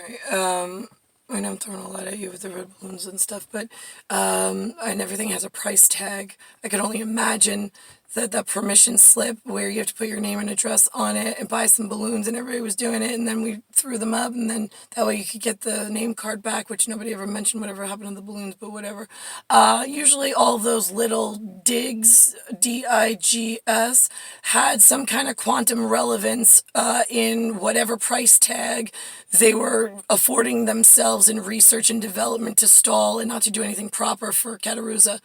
Right. I know I'm throwing a lot at you with the red balloons and stuff, but and everything has a price tag. I could only imagine that permission slip where you have to put your name and address on it and buy some balloons, and everybody was doing it, and then we threw them up, and then that way you could get the name card back, which nobody ever mentioned whatever happened to the balloons, but whatever. Usually all those little digs, DIGS, had some kind of quantum relevance in whatever price tag they were affording themselves in research and development to stall and not to do anything proper for Kataruza.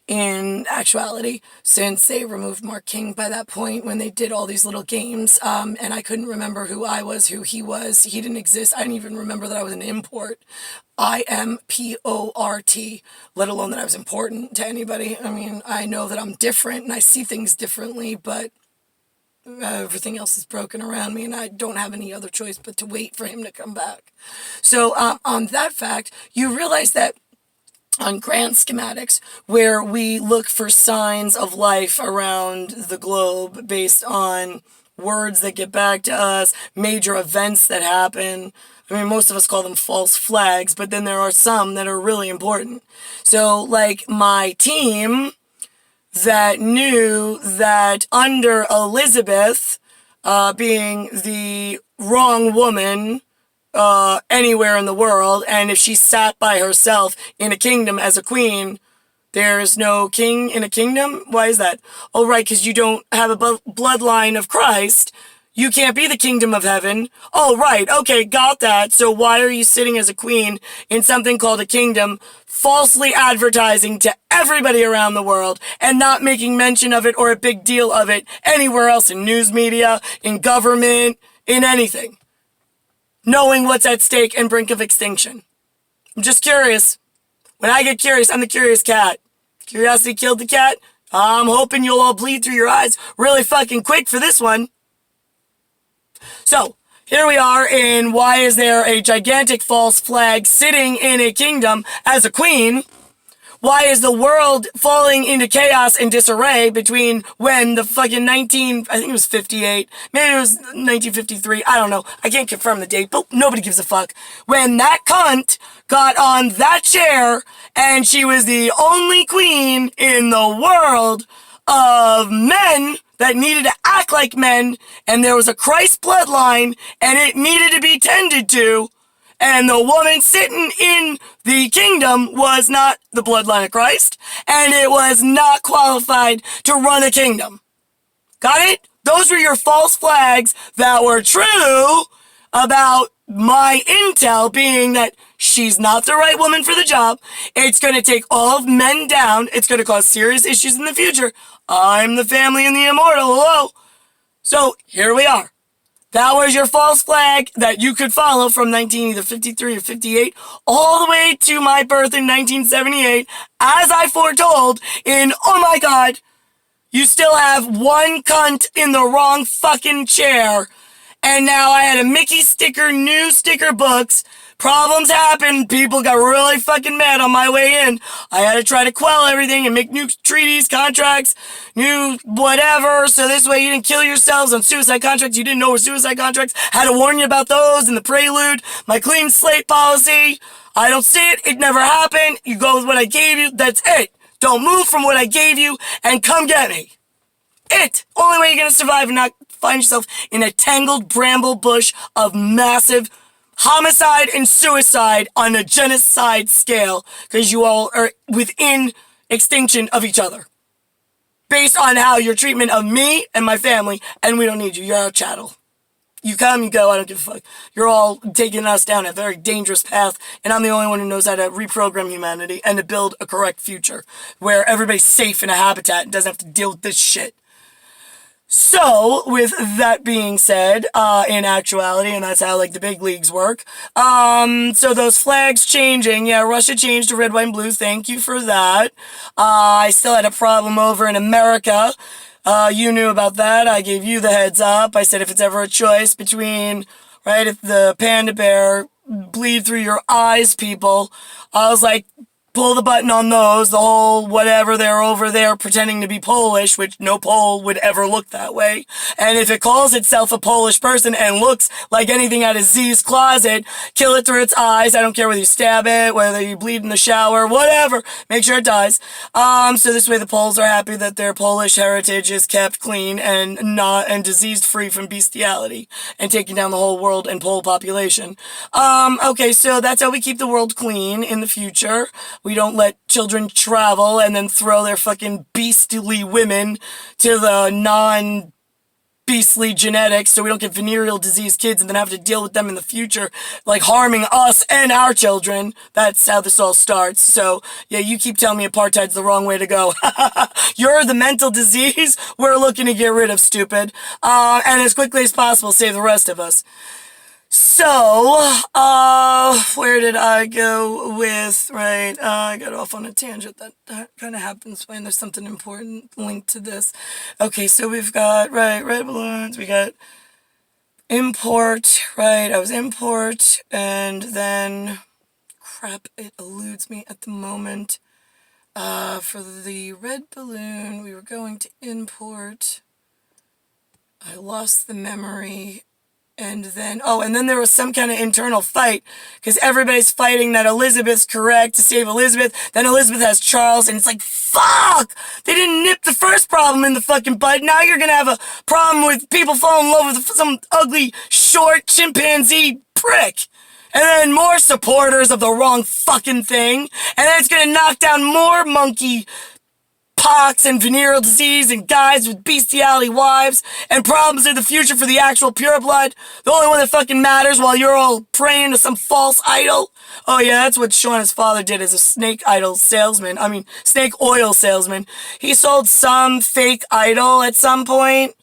In actuality, since they removed Mark King by that point when they did all these little games, and I couldn't remember who I was, who he was, he didn't exist. I didn't even remember that I was an import. IMPORT, let alone that I was important to anybody. I mean, I know that I'm different and I see things differently, but everything else is broken around me and I don't have any other choice but to wait for him to come back. So on that fact, you realize that on grand schematics, where we look for signs of life around the globe based on words that get back to us, major events that happen. I mean, most of us call them false flags, but then there are some that are really important. So, like my team that knew that under Elizabeth, being the wrong woman anywhere in the world, and if she sat by herself in a kingdom as a queen, there's no king in a kingdom? Why is that? Oh, right, because you don't have a bloodline of Christ. You can't be the kingdom of heaven. Oh, right, okay, got that. So why are you sitting as a queen in something called a kingdom, falsely advertising to everybody around the world and not making mention of it or a big deal of it anywhere else in news media, in government, in anything? Knowing what's at stake and brink of extinction. I'm just curious. When I get curious, I'm the curious cat. Curiosity killed the cat. I'm hoping you'll all bleed through your eyes really fucking quick for this one. So, here we are in why is there a gigantic false flag sitting in a kingdom as a queen? Why is the world falling into chaos and disarray between when the fucking I think it was 58, maybe it was 1953, I don't know, I can't confirm the date, but nobody gives a fuck. When that cunt got on that chair and she was the only queen in the world of men that needed to act like men, and there was a Christ bloodline and it needed to be tended to, and the woman sitting in the kingdom was not the bloodline of Christ, and it was not qualified to run a kingdom. Got it? Those were your false flags that were true about my intel being that she's not the right woman for the job. It's going to take all of men down. It's going to cause serious issues in the future. I'm the family and the immortal. Hello? So here we are. That was your false flag that you could follow from either 53 or 58 all the way to my birth in 1978, as I foretold in, oh my god, you still have one cunt in the wrong fucking chair. And now I had a Mickey sticker, new sticker books. Problems happened. People got really fucking mad on my way in. I had to try to quell everything and make new treaties, contracts, new whatever. So this way you didn't kill yourselves on suicide contracts. You didn't know were suicide contracts. Had to warn you about those in the prelude. My clean slate policy. I don't see it. It never happened. You go with what I gave you. That's it. Don't move from what I gave you and come get me. It. Only way you're going to survive and not find yourself in a tangled bramble bush of massive homicide and suicide on a genocide scale, because you all are within extinction of each other based on how your treatment of me and my family, and we don't need you. You're our chattel. You come, you go, I don't give a fuck. You're all taking us down a very dangerous path, and I'm the only one who knows how to reprogram humanity and to build a correct future where everybody's safe in a habitat and doesn't have to deal with this shit. So, with that being said, in actuality, and that's how, like, the big leagues work, so those flags changing, yeah, Russia changed to red, white, and blue, thank you for that. I still had a problem over in America. You knew about that, I gave you the heads up. I said if it's ever a choice between, right, if the panda bear bleed through your eyes, people, I was like, pull the button on those, the whole whatever they're over there pretending to be Polish, which no Pole would ever look that way. And if it calls itself a Polish person and looks like anything out of Z's closet, kill it through its eyes. I don't care whether you stab it, whether you bleed in the shower, whatever. Make sure it dies. So this way the Poles are happy that their Polish heritage is kept clean and disease free from bestiality and taking down the whole world and Pole population. Okay, so that's how we keep the world clean in the future. We don't let children travel and then throw their fucking beastly women to the non-beastly genetics so we don't get venereal disease kids and then have to deal with them in the future, like harming us and our children. That's how this all starts. So, yeah, you keep telling me apartheid's the wrong way to go. You're the mental disease we're looking to get rid of, stupid. And as quickly as possible, save the rest of us. So, where did I go with, right, I got off on a tangent. That kind of happens when there's something important linked to this. Okay, so we've got, right, red balloons, we got import, right, I was import, and then, crap, it eludes me at the moment. For the red balloon, we were going to import. I lost the memory. And then there was some kind of internal fight, because everybody's fighting that Elizabeth's correct to save Elizabeth, then Elizabeth has Charles, and it's like, fuck! They didn't nip the first problem in the fucking bud, now you're gonna have a problem with people falling in love with some ugly, short, chimpanzee prick. And then more supporters of the wrong fucking thing, and then it's gonna knock down more monkey pox and venereal disease and guys with bestiality wives and problems in the future for the actual pureblood. The only one that fucking matters while you're all praying to some false idol. Oh yeah, that's what Shauna's father did as a snake oil salesman. He sold some fake idol at some point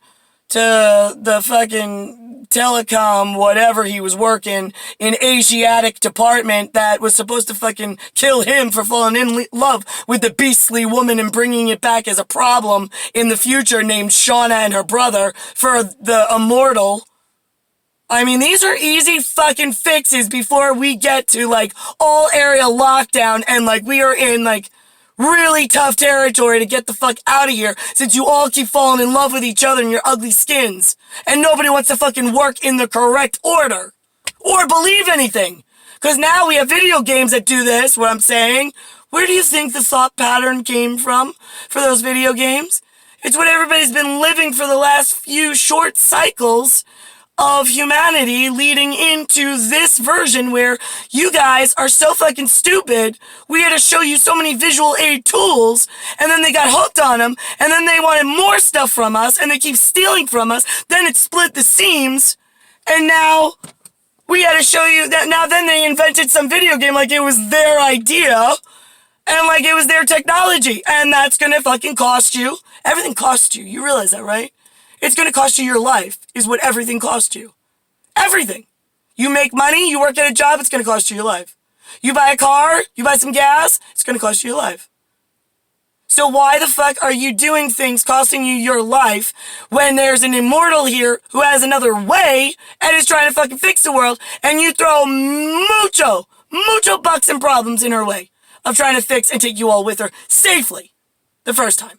to the fucking telecom, whatever he was working in Asiatic department that was supposed to fucking kill him for falling in love with the beastly woman and bringing it back as a problem in the future named Shauna and her brother for the immortal. I mean, these are easy fucking fixes before we get to, like, all area lockdown and, like, we are in, like, really tough territory to get the fuck out of here since you all keep falling in love with each other in your ugly skins. And nobody wants to fucking work in the correct order. Or believe anything. Because now we have video games that do this, what I'm saying. Where do you think the thought pattern came from for those video games? It's what everybody's been living for the last few short cycles of humanity leading into this version where you guys are so fucking stupid. We had to show you so many visual aid tools, and then they got hooked on them, and then they wanted more stuff from us, and they keep stealing from us. Then it split the seams, and now we had to show you that. Now then they invented some video game like it was their idea, and like it was their technology, and that's gonna fucking cost you. Everything costs you. You realize that, right? It's going to cost you your life, is what everything costs you. Everything. You make money, you work at a job, it's going to cost you your life. You buy a car, you buy some gas, it's going to cost you your life. So why the fuck are you doing things costing you your life when there's an immortal here who has another way and is trying to fucking fix the world, and you throw mucho bucks and problems in her way of trying to fix and take you all with her safely the first time?